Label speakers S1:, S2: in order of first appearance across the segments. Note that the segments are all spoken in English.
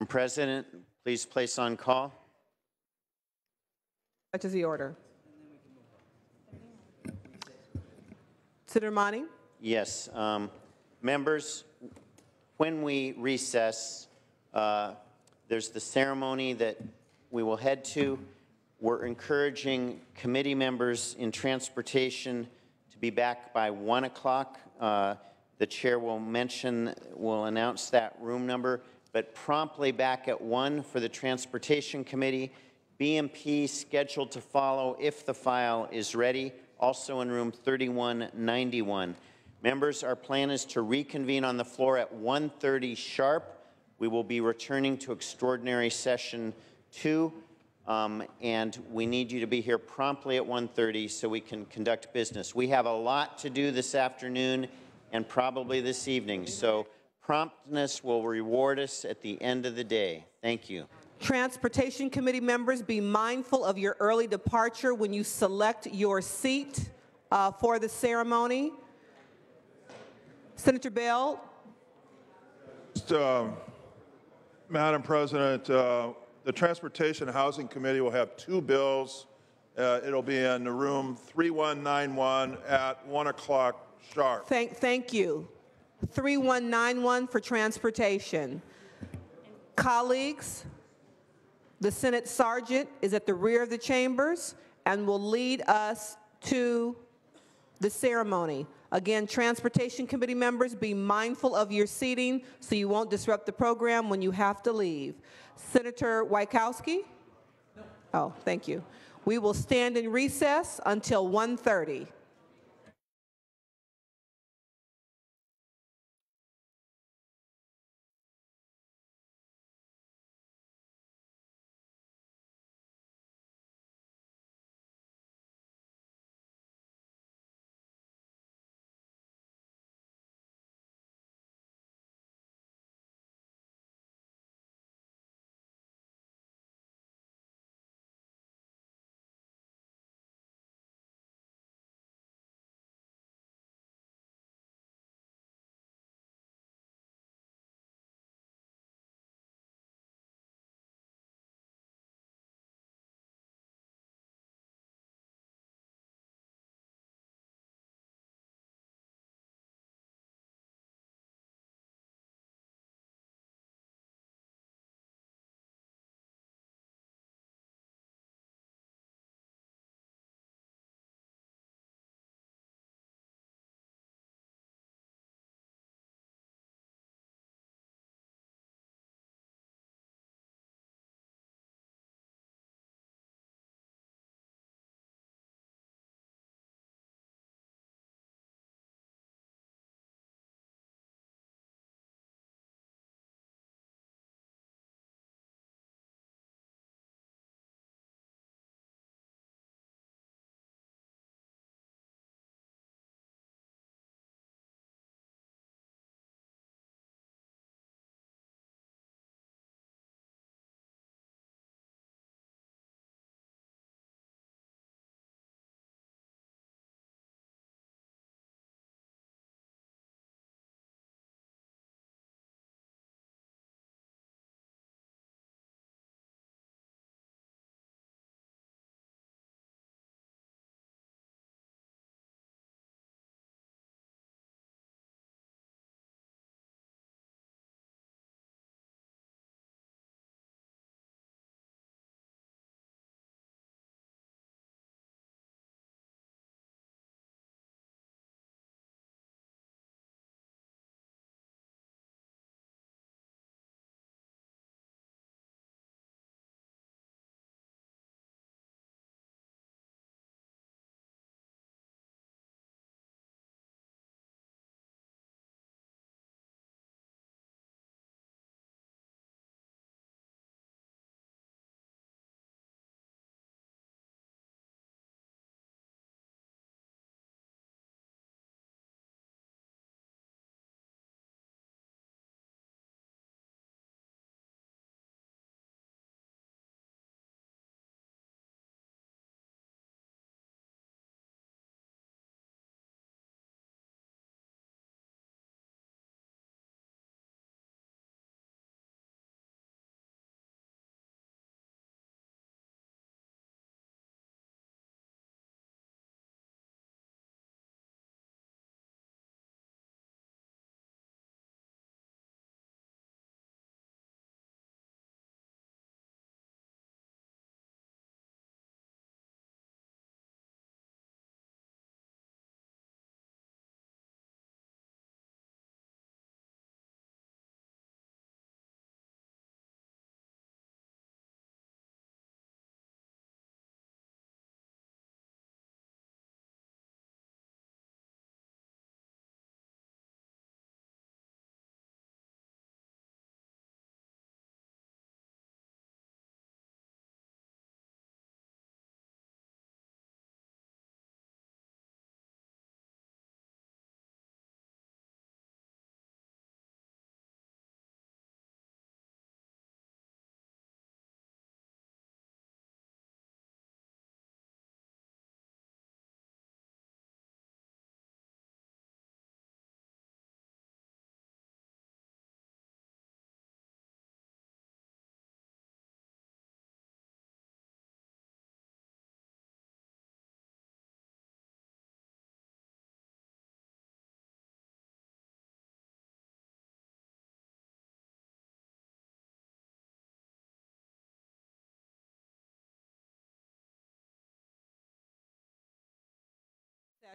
S1: President, please place on call.
S2: Such is the order. Senator Monty?
S1: Yes. Members, when we recess, there's the ceremony that we will head to. We're encouraging committee members in transportation to be back by 1 o'clock. The chair will announce that room number, but promptly back at 1 for the Transportation Committee. BMP scheduled to follow if the file is ready, also in room 3191. Members, our plan is to reconvene on the floor at 1:30 sharp. We will be returning to extraordinary session 2, and we need you to be here promptly at 1:30 so we can conduct business. We have a lot to do this afternoon and probably this evening, so promptness will reward us at the end of the day. Thank you.
S2: Transportation Committee members, be mindful of your early departure when you select your seat for the ceremony. Senator Bell.
S3: Madam President, the Transportation and Housing Committee will have 2 bills. It'll be in the room 3191 at 1 o'clock sharp.
S2: Thank you. 3191 for transportation. Colleagues, the Senate Sergeant is at the rear of the chambers and will lead us to the ceremony. Again, Transportation Committee members, be mindful of your seating so you won't disrupt the program when you have to leave. Senator Wajkowski? No. Oh, thank you. We will stand in recess until 1:30.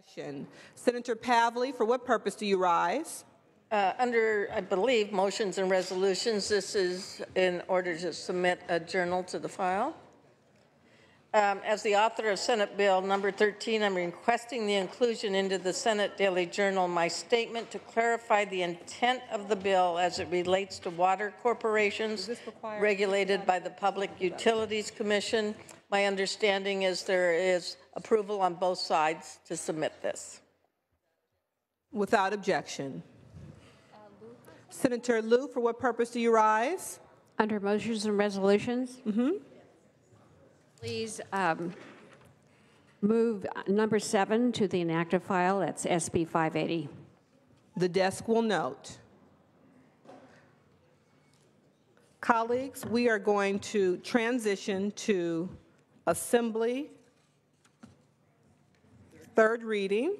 S2: Discussion. Senator Pavley, for what purpose do you rise?
S4: Under, I believe, motions and resolutions, this is in order to submit a journal to the file. As the author of Senate Bill number 13, I'm requesting the inclusion into the Senate Daily Journal my statement to clarify the intent of the bill as it relates to water corporations regulated by the Public Utilities Commission. My understanding is there is approval on both sides to submit this.
S2: Without objection. Senator Liu, for what purpose do you rise?
S5: Under motions and resolutions? Please move number 7 to the inactive file. That's SB 580.
S2: The desk will note. Colleagues, we are going to transition to Assembly, third reading.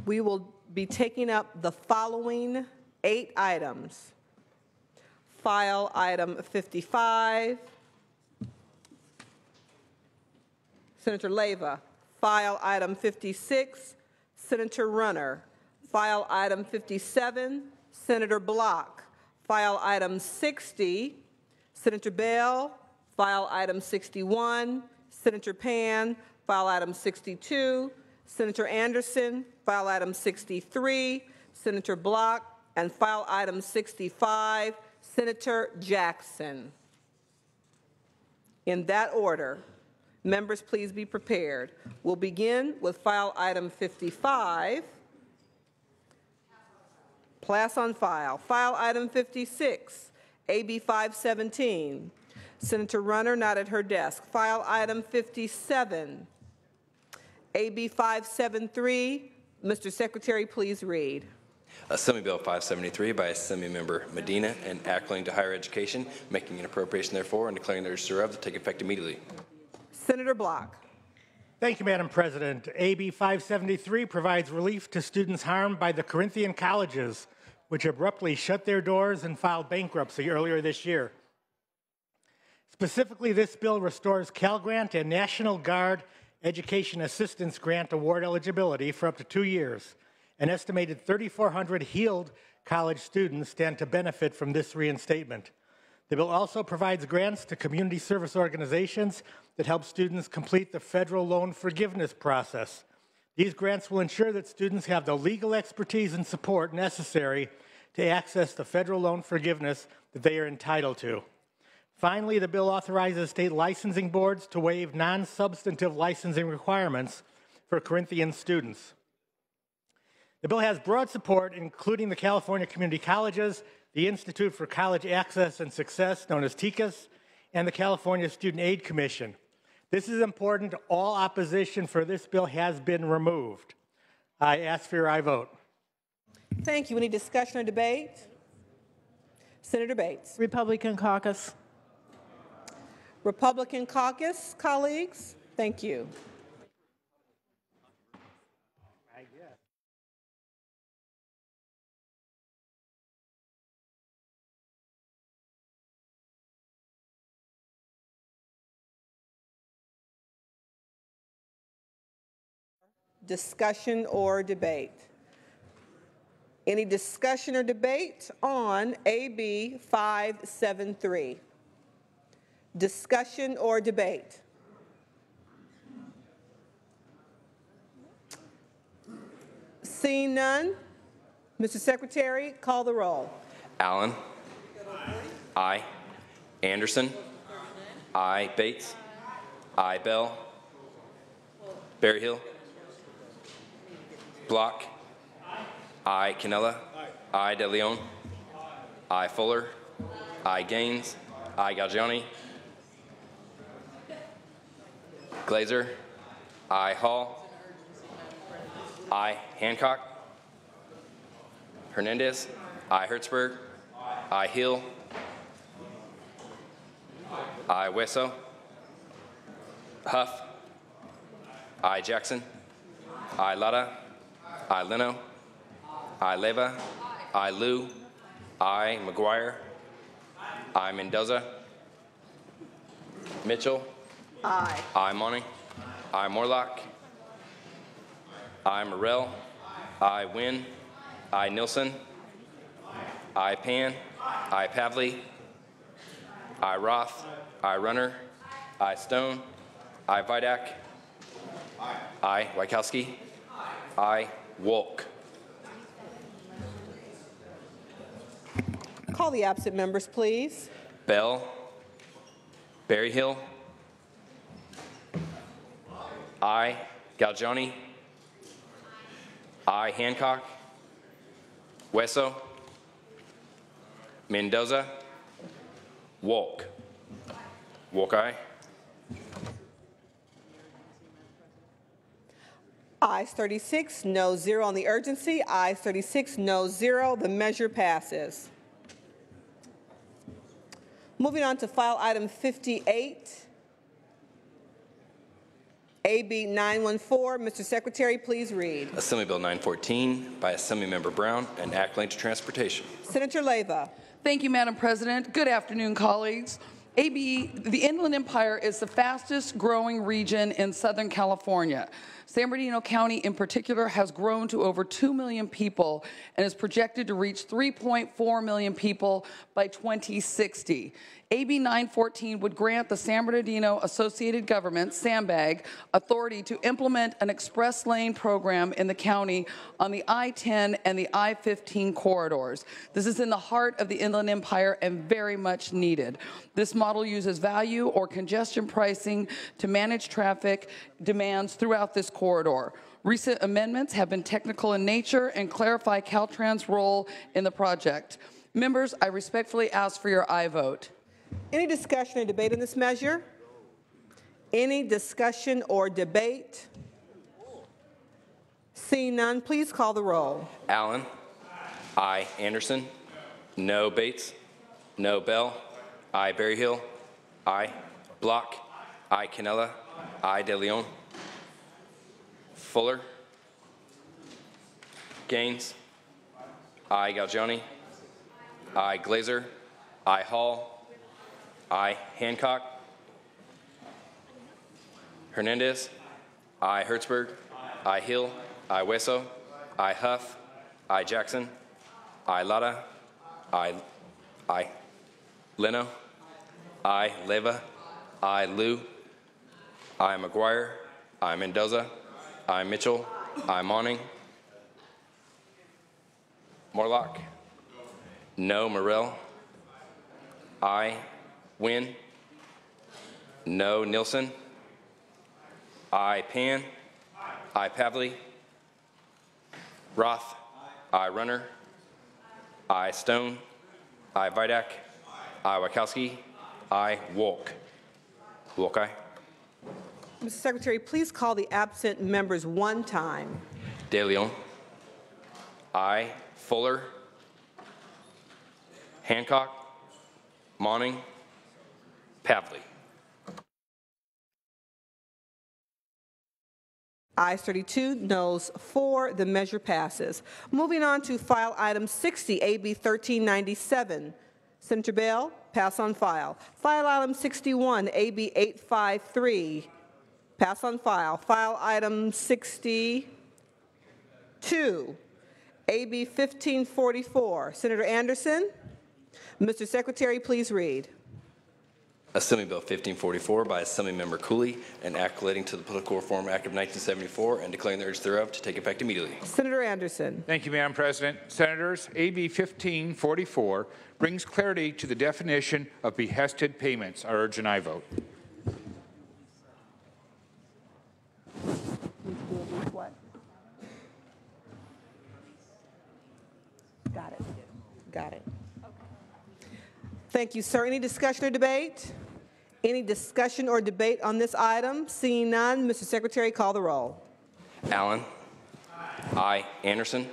S2: We will be taking up the following 8 items. File item 55. Senator Leyva. File item 56. Senator Runner. File item 57. Senator Block. File item 60. Senator Bell. File item 61. Senator Pan. File item 62. Senator Anderson. File item 63. Senator Block. And file item 65. Senator Jackson. In that order. Members, please be prepared. We'll begin with file item 55. Pass on file. File item 56, AB 517. Senator Runner not at her desk. File item 57, AB 573. Mr. Secretary, please read.
S6: Assembly Bill 573 by Assembly Member Medina and Ackling to Higher Education, making an appropriation therefore and declaring the urgency thereof to take effect immediately.
S2: Senator Block.
S7: Thank you, Madam President. AB 573 provides relief to students harmed by the Corinthian colleges, which abruptly shut their doors and filed bankruptcy earlier this year. Specifically, this bill restores Cal Grant and National Guard Education Assistance Grant award eligibility for up to 2 years. An estimated 3,400 healed college students stand to benefit from this reinstatement. The bill also provides grants to community service organizations that help students complete the federal loan forgiveness process. These grants will ensure that students have the legal expertise and support necessary to access the federal loan forgiveness that they are entitled to. Finally, the bill authorizes state licensing boards to waive non-substantive licensing requirements for Corinthian students. The bill has broad support, including the California Community Colleges, the Institute for College Access and Success, known as TICAS, and the California Student Aid Commission. This is important. All opposition for this bill has been removed. I ask for your aye vote.
S2: Thank you. Any discussion or debate? Senator Bates.
S8: Republican caucus.
S2: Republican caucus, colleagues, thank you. Discussion or debate? Any discussion or debate on AB 573? Discussion or debate? Seeing none, Mr. Secretary, call the roll.
S6: Allen. Aye. Anderson. Aye. Bates. Aye. Bell. Berryhill. Block. Aye. Canella. Aye. De Leon. Aye. Fuller. Aye. Gaines. Aye. Galgiani. Glazer. Aye. Hall. Aye. Hancock. Hernandez. Aye. Hertzberg. Aye. Hill. Aye. Wesso. Huff. Aye. Jackson. Aye. Lara. Aye. Leno. Aye. Leyva. Aye. Liu. Aye. McGuire. Aye. Mendoza. Mitchell.
S2: Aye.
S6: Aye. Monty. Aye. Morlock. I, Morrell. I, Wynn. I, Nilsson. I, Pan. I, Pavley. I, Roth. I, Runner. I, Stone. I, Vidak. I, Wykowski. I, Wolk.
S2: Call the absent members, please.
S6: Bell. Berryhill. I, Galgiani. I, Hancock. Wesso. Mendoza. Wolk. Wolk, aye.
S2: Ayes 36, no 0 on the urgency. Ayes 36, no 0. The measure passes. Moving on to file item 58, AB 914. Mr. Secretary, please read.
S6: Assembly Bill 914 by Assemblymember Brown, an act linked to transportation.
S2: Senator Leyva.
S8: Thank you, Madam President. Good afternoon, colleagues. The Inland Empire is the fastest growing region in Southern California. San Bernardino County in particular has grown to over 2 million people and is projected to reach 3.4 million people by 2060. AB 914 would grant the San Bernardino Associated Government, SAMBAG, authority to implement an express lane program in the county on the I-10 and the I-15 corridors. This is in the heart of the Inland Empire and very much needed. This model uses value or congestion pricing to manage traffic demands throughout this corridor. Recent amendments have been technical in nature and clarify Caltrans' role in the project. Members, I respectfully ask for your aye vote.
S2: Any discussion or debate on this measure? Any discussion or debate? Seeing none, please call the roll.
S6: Allen. I, Anderson. No, Bates. No, Bell. I, Berryhill. I, Block. I, Canella. I, De Leon. Fuller. Gaines. I, Galgiani. I, Glazer. I, Hall. I, Hancock. Hernandez. I, Hertzberg. I, Hill. I, Wesso. I, Huff. I, Jackson. I, Lada. I, Leno. I, Leyva. I, Liu. I, McGuire. I, Mendoza. I, Mitchell. I, Monning. Morlock. No, Morrell. I, Wynn. No, Nilsson. I, Pan. I, Pavley. Roth. I, Runner. I, Stone. I, Vidak. I, Wykowski. I, Wolk. Wolk, aye.
S2: Mr. Secretary, please call the absent members one time.
S6: De Leon. I, Fuller. Hancock. Monning. Pavley.
S2: Ayes 32, noes 4. The measure passes. Moving on to file item 60, AB 1397. Senator Bell, pass on file. File item 61, AB 853. Pass on file. File item 62, AB 1544. Senator Anderson. Mr. Secretary, please read.
S6: Assembly Bill 1544 by Assemblymember Cooley, an act relating to the Political Reform Act of 1974 and declaring the urge thereof to take effect immediately.
S2: Senator Anderson.
S9: Thank you, Madam President. Senators, AB 1544 brings clarity to the definition of behested payments. I urge an aye vote.
S2: Got it. Got it. Thank you, sir. Any discussion or debate? Any discussion or debate on this item? Seeing none, Mr. Secretary, call the roll.
S6: Allen. I, Anderson.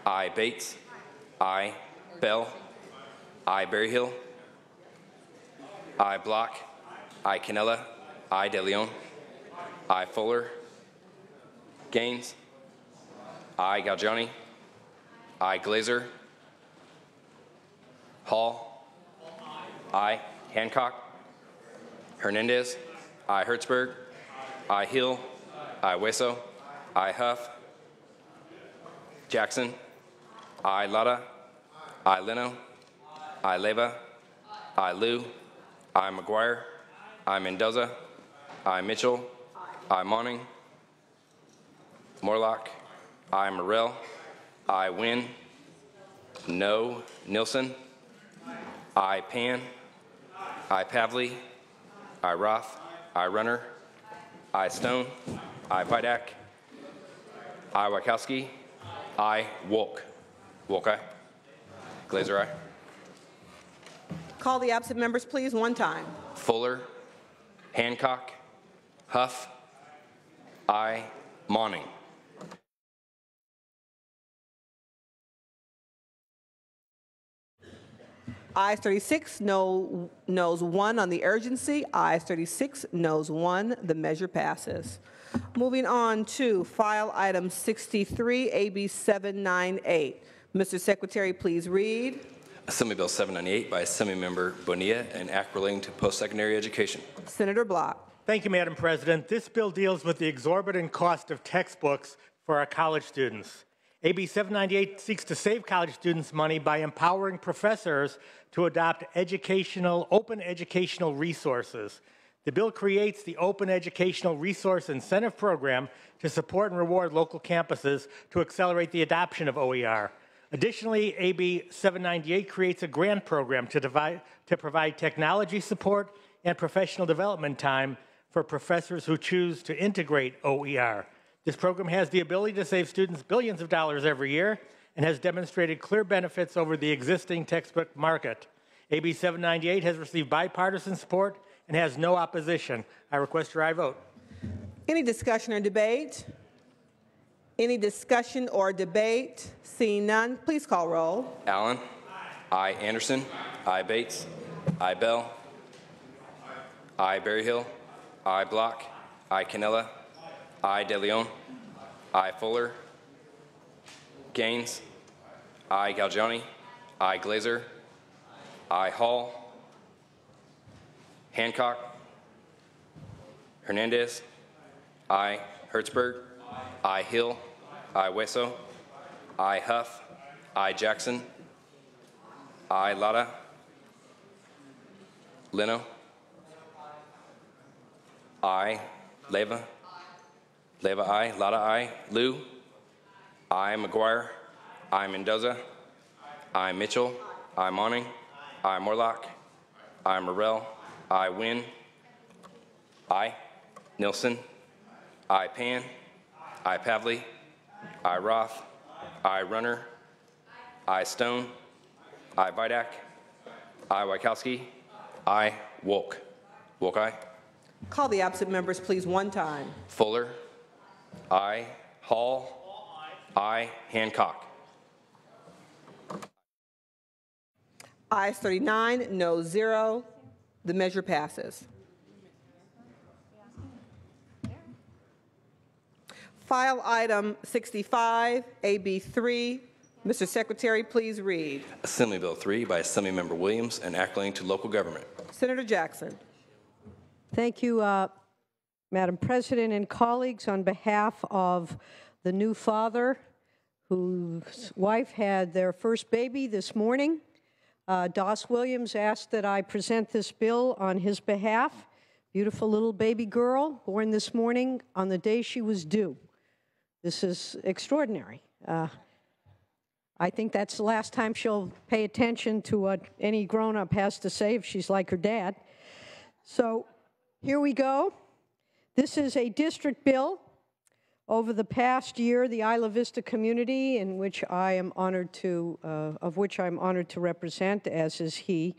S6: I, Bates. I, Bell. I, Berryhill. I, Block. I, Canella. I, De Leon. I, Fuller. Gaines. I, Galgiani. I, Glazer. Hall. I, Hancock. Hernandez. I, Hertzberg. I, Hill. I, Wesso. I, Huff. Jackson. I, Lada. I, Leno. I, Leva. I, Liu. I, McGuire. I, Mendoza. I, Mitchell. I, Monning. Morlock. I, Morrell. I, Wynn. No, Nilsson. I, Pan. I, Pavley. I, Roth. I, Runner. I, Stone. I, Vidak. I, Wachowski. I, Wolk. Wolk, aye. Glazer, aye.
S2: Call the absent members, please, one time.
S6: Fuller. Hancock. Huff. I, Monning.
S2: Ayes 36, noes 1 on the urgency. Ayes 36, noes 1. The measure passes. Moving on to file item 63, AB 798. Mr. Secretary, please read.
S6: Assembly Bill 798 by Assemblymember Bonilla, an act relating to post-secondary education.
S2: Senator Block.
S7: Thank you, Madam President. This bill deals with the exorbitant cost of textbooks for our college students. AB 798 seeks to save college students money by empowering professors to adopt open educational resources. The bill creates the Open Educational Resource Incentive Program to support and reward local campuses to accelerate the adoption of OER. Additionally, AB 798 creates a grant program to provide technology support and professional development time for professors who choose to integrate OER. This program has the ability to save students billions of dollars every year and has demonstrated clear benefits over the existing textbook market. AB 798 has received bipartisan support and has no opposition. I request your aye vote.
S2: Any discussion or debate? Any discussion or debate? Seeing none, please call roll.
S6: Allen. I, Anderson. I, Bates. I, Bell. I, Berryhill. I, Block. I, Canella. I, De Leon. I, Fuller. Gaines. I, Galgiani. I, Glazer. I, Hall. Hancock. Hernandez. I, Hertzberg. I, Hill. I, Hueso. I, Huff. I, Jackson. I, Lada. Leno. I, Leva. Leva, I. Lada, I. Liu. I, McGuire. I, Mendoza. I, Mitchell. I, Monning. I, Morlock. I, Morrell. I, Wynn. I, Nilsson. I, Pan. I, Pavley. I, Roth. I, Runner. I, Stone. I, Vidak. I, Wachowski. I, Wolk. Wolk, aye.
S2: Call the absent members, please, one time.
S6: Fuller. I, Hall. I, Hancock.
S2: Ayes 39, no 0. The measure passes. File item 65, AB 3. Mr. Secretary, please read.
S6: Assembly Bill 3 by Assemblymember Williams, an act relating to local government.
S2: Senator Jackson.
S10: Thank you, Madam President and colleagues. On behalf of the new father whose wife had their first baby this morning, Doss Williams asked that I present this bill on his behalf. Beautiful little baby girl born this morning on the day she was due. This is extraordinary. I think that's the last time she'll pay attention to what any grown-up has to say if she's like her dad. So here we go. This is a district bill. Over the past year, the Isla Vista community, in which I am honored to, of which I'm honored to represent, as is he,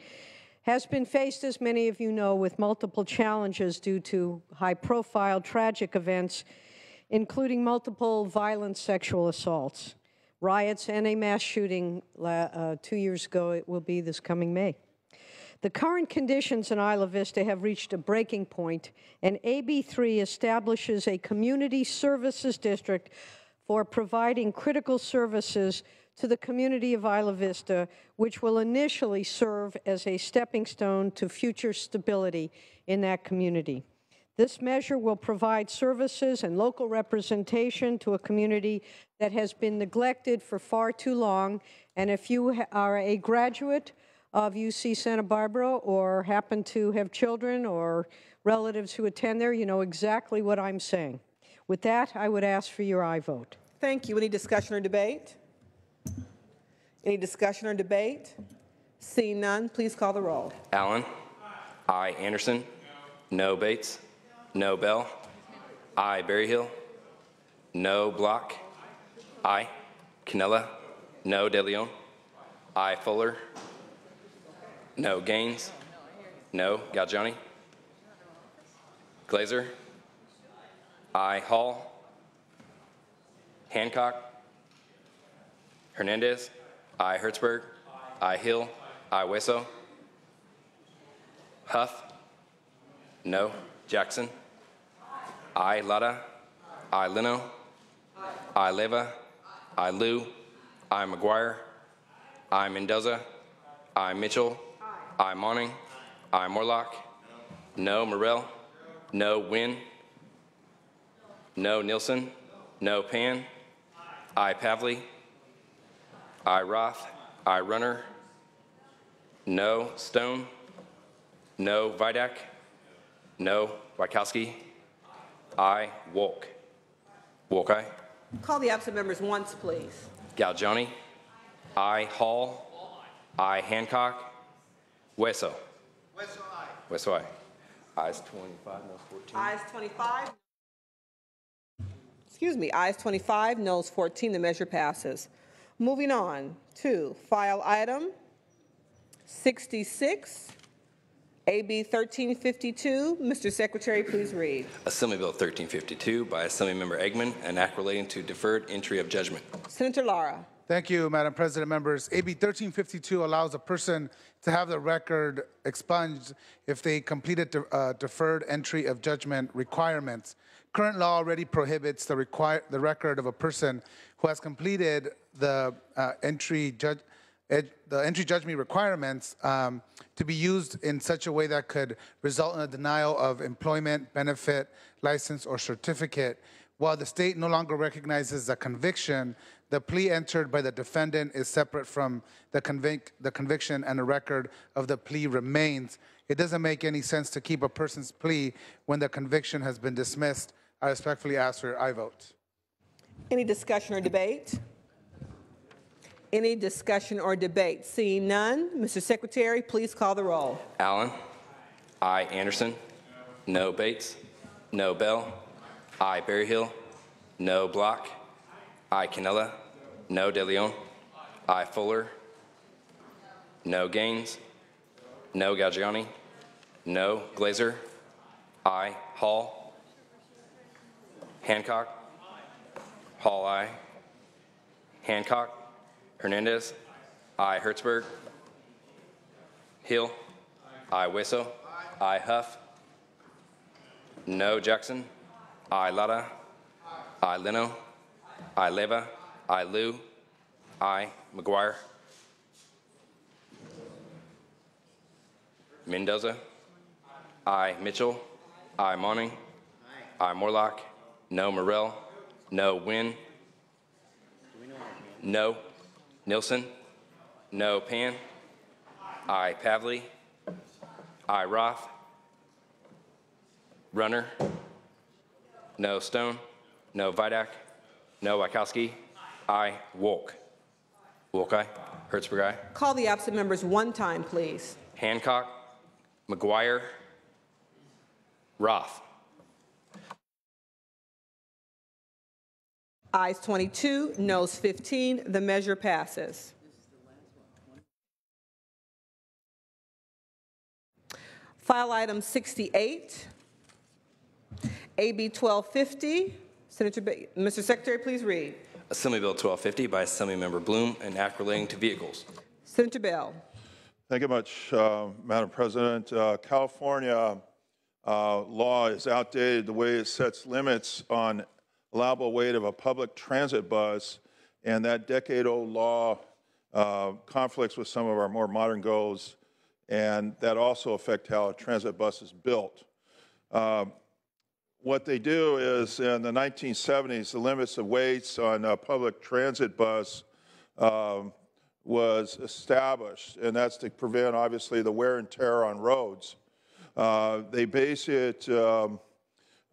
S10: has been faced, as many of you know, with multiple challenges due to high-profile tragic events, including multiple violent sexual assaults, riots, and a mass shooting 2 years ago. It will be this coming May. The current conditions in Isla Vista have reached a breaking point, and AB 3 establishes a community services district for providing critical services to the community of Isla Vista, which will initially serve as a stepping stone to future stability in that community. This measure will provide services and local representation to a community that has been neglected for far too long. And if you are a graduate of UC Santa Barbara or happen to have children or relatives who attend there, you know exactly what I'm saying. With that, I would ask for your aye vote.
S2: Thank you. Any discussion or debate? Any discussion or debate? Seeing none, please call the roll.
S6: Allen. I. Anderson. No Bates. No Bell. I. Berryhill. No Block. I. Canella. No De Leon. I. Fuller. No Gaines. No Galgiani. Glazer. I. Hall. Hancock. Hernandez. I. Hertzberg. I. Hill. I. Weso. Huff. No. Jackson. I. Lada. I. Leno. I. Leva. I. Liu. I. McGuire. I. Mendoza. I. Mitchell. I. Monning. I. Morlock. No. Morrell. No. Wynn. No. Nielsen. No. Pan. I. Pavley. I. Roth. I. Runner. No. Stone. No. Vidak. No. Wachowski. I. Wolk. Wolk, aye.
S2: Call the absent members once, please.
S6: Galgiani. I. Hall. I. Hancock. Weso. Weso, aye. Weso, aye. Ayes 25, no 14.
S2: Ayes 25. Excuse me, ayes 25, noes 14. The measure passes. Moving on to file item 66, AB 1352. Mr. Secretary, please read.
S6: Assembly Bill 1352 by Assemblymember Eggman, an act relating to deferred entry of judgment.
S2: Senator Lara.
S11: Thank you, Madam President. Members, AB 1352 allows a person to have the record expunged if they completed deferred entry of judgment requirements. Current law already prohibits the record of a person who has completed the entry judgment requirements to be used in such a way that could result in a denial of employment, benefit, license, or certificate. While the state no longer recognizes the conviction, the plea entered by the defendant is separate from the conviction, and a record of the plea remains. It doesn't make any sense to keep a person's plea when the conviction has been dismissed. I respectfully ask for your aye vote.
S2: Any discussion or debate? Any discussion or debate? Seeing none, Mr. Secretary, please call the roll.
S6: Allen. I. Anderson. No Bates. No Bell. I. Berryhill. No Block. I. Canella. No De Leon. I. Fuller. No Gaines. No Galgiani. No Glazer. I. Hall. Hancock. Hall, aye. Hancock. Hernandez. I. Hertzberg. Hill. I. Weso. I. Huff. No Jackson. I. Lada. I. Leno. I. Leva. I. Liu. I. McGuire. Mendoza. I. Mitchell. I. Monning. I. Morlock. No Morrell. No Wynn. No Nielsen. No Pan. I. Pavley. I. Roth. Runner. No Stone. No Vidak. No Wachowski. I. Wolk. Wolk, aye. Hertzberg, aye.
S2: Call the absent members one time, please.
S6: Hancock. McGuire. Roth.
S2: Ayes 22, noes 15. The measure passes. File item 68, AB 1250. Mr. Secretary, please read.
S6: Assembly Bill 1250 by Assemblymember Bloom, an act relating to vehicles.
S2: Senator Bell.
S3: Thank you much, Madam President. California law is outdated the way it sets limits on allowable weight of a public transit bus, and that decade-old law conflicts with some of our more modern goals, and that also affects how a transit bus is built. what they do is, in the 1970s, the limits of weights on a public transit bus was established, and that's to prevent, obviously, the wear and tear on roads. They base it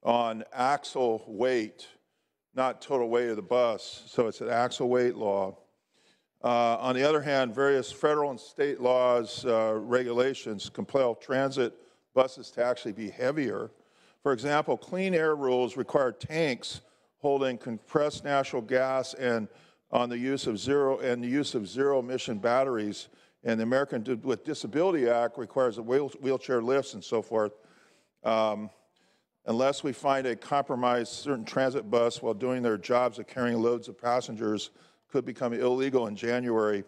S3: on axle weight, not total weight of the bus, so it's an axle weight law. On the other hand, various federal and state laws, regulations compel transit buses to actually be heavier. For example, clean air rules require tanks holding compressed natural gas and on the use of zero emission batteries. And the American with Disability Act requires that wheelchair lifts and so forth. Unless we find a compromise, certain transit bus while doing their jobs of carrying loads of passengers could become illegal in January.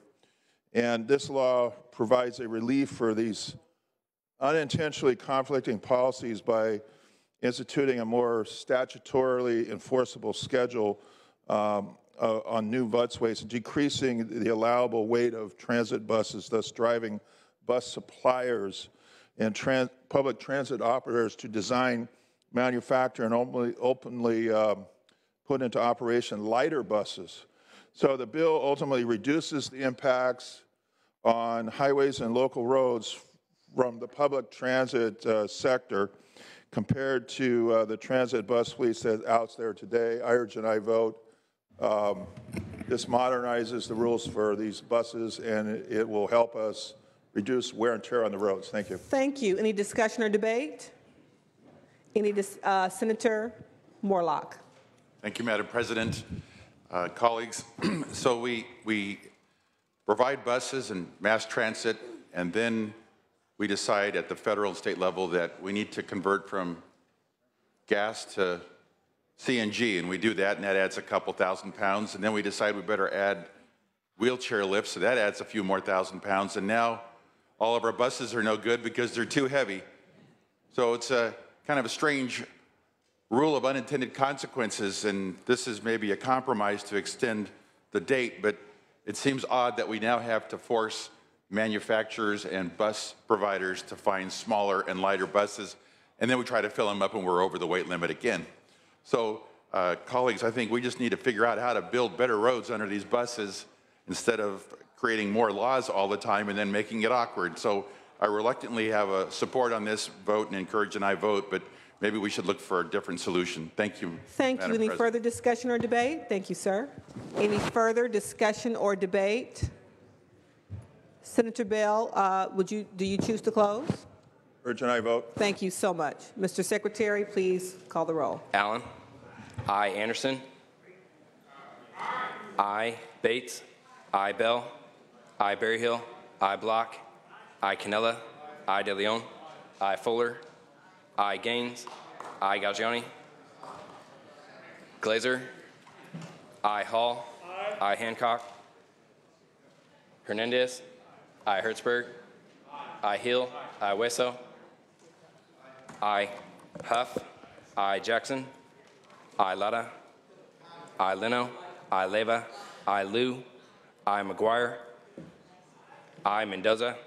S3: And this law provides a relief for these unintentionally conflicting policies by instituting a more statutorily enforceable schedule on new bus weights, decreasing the allowable weight of transit buses, thus driving bus suppliers and public transit operators to design, manufacture, and openly put into operation lighter buses. So the bill ultimately reduces the impacts on highways and local roads from the public transit sector compared to the transit bus fleets that's out there today. I urge and I vote. This modernizes the rules for these buses, and it will help us reduce wear and tear on the roads. Thank you.
S2: Thank you. Any discussion or debate? Senator Morlock.
S12: Thank you, Madam President. Colleagues, so we provide buses and mass transit, and then we decide at the federal and state level that we need to convert from gas to CNG, and we do that, and that adds a couple thousand pounds, and then we decide we better add wheelchair lifts, so that adds a few more thousand pounds, and now all of our buses are no good because they're too heavy. So it's a kind of a strange rule of unintended consequences, and this is maybe a compromise to extend the date, but it seems odd that we now have to force manufacturers and bus providers to find smaller and lighter buses, and then we try to fill them up and we're over the weight limit again. So, colleagues, I think we just need to figure out how to build better roads under these buses instead of creating more laws all the time and then making it awkward. So I reluctantly have a support on this vote and encourage an aye vote, but maybe we should look for a different solution. Thank you.
S2: Thank you. Any further discussion or debate? Thank you, sir. Any further discussion or debate? Senator Bell, do you choose to close?
S3: Urge and I vote.
S2: Thank you so much. Mr. Secretary, please call the roll.
S6: Allen. Aye. Anderson. Aye. Bates. Aye. Bell. Aye. Berryhill. Aye. Block. Aye. Cannella. Aye. De Leon. Aye. Fuller. Aye. Gaines. Aye. Galgiani. Glazer. Aye. Hall. Aye. Hancock. Hernandez. Aye. Hertzberg. Aye. Hill. Aye. Wesso. Aye. Huff. Aye. Jackson. Aye. Lara. Aye. Leno. Aye. Leva. Aye. Liu. Aye. McGuire. Aye. Mendoza.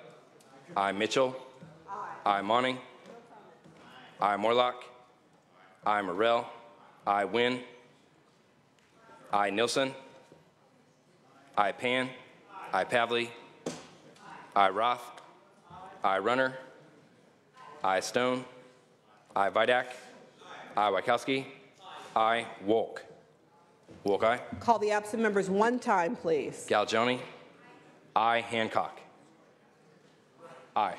S6: Aye. Mitchell. Aye. Monning. Aye. Morlock. Aye. Morrell. Aye. Wynn. Aye. Nilsson. Aye. Pan. Aye. Pavley. Aye. Roth. Aye. Runner. Aye. Stone. Aye. Vidak. Aye. Wachowski. Aye. Wolk. Wolk, aye.
S2: Call the absent members one time, please.
S6: Galgiani. Aye. Hancock. Aye.